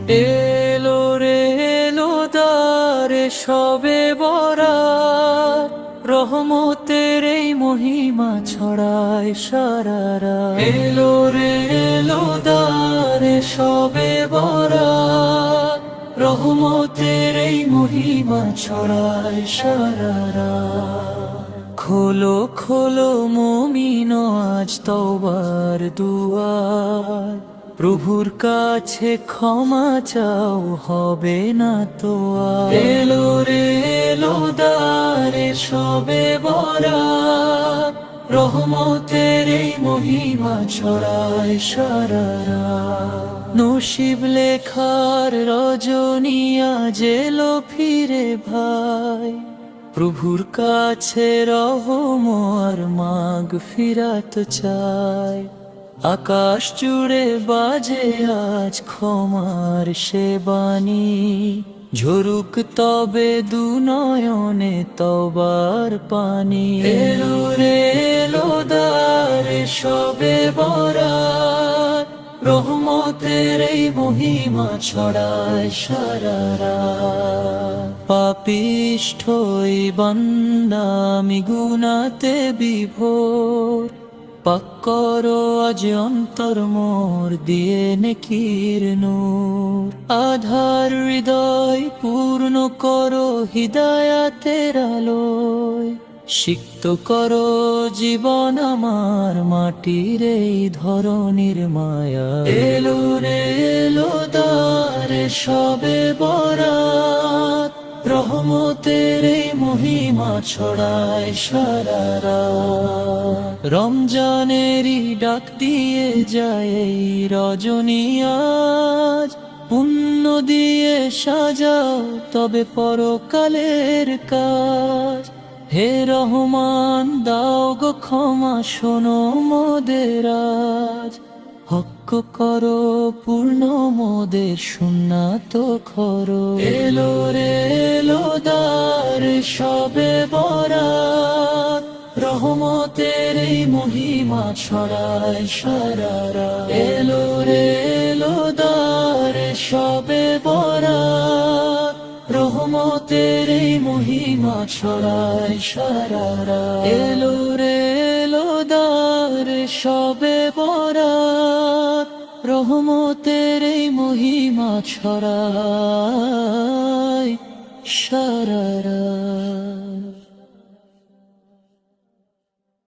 এলো রে এলো দ্বারে সবে বরাত, রহমতের এই মহিমা ছড়ায় সারারা। এলো রে এলো দ্বারে সবে বরাত, রহমতের এই মহিমা ছড়ায় সারারা। খোলো খোলো মুমিন আজ তওবার দুয়ার, প্রভুর কাছে ক্ষমা চাও হবে না তো আর। এলো রে এলো দ্বারে সবে বরাত, রহমতের এই মহিমা ছড়ায় সারারা। নসিব লেখার রজনী আজ এলো ফিরে ভাই, প্রভুর কাছে রহম আর মাগফিরাত চাই। আকাশ জুড়ে বাজে আজ ক্ষমার সে বাণী, ঝরুক তবে দুনয়নে তওবার পানি। এলো রে এলো দ্বারে সবে বরাত, রহমতের এই মহিমা ছড়ায় সারারা। পাপিষ্ঠ এই বান্দা আমি গুনাতে বিভোর, পাক করো আজ অন্তর মোর দিয়ে নেকির নূর। আধার হৃদয় পূর্ণ করো হিদায়াতের আলোয়, সিক্ত করো জীবন আমার মাটির এই ধরনীর মায়া। এলো রে এলো দ্বারে সবে বরাত, রহমতের এই মহিমা ছড়ায় সারারা। রমজানেরই ডাক দিয়ে যায় এই রজনী আজ, পুণ্য দিয়ে সাজাও তবে পরকালের কাজ। হে রহমান দাও গো ক্ষমা শোনো মোদের আজ, হক করো পূর্ণ মোদের সুন্নাত করো। এলো রে এলো দ্বারে সবে বরাত, রহমতের এই মহিমা ছড়ায় সারারা। এলো রে এলো দ্বারে সবে বরাত, রহমতের এই মহিমা ছড়ায় সারারা। এলো রে এলো দ্বারে সবে বরাত, রহমতের এই মহিমা ছড়ায় সারারা।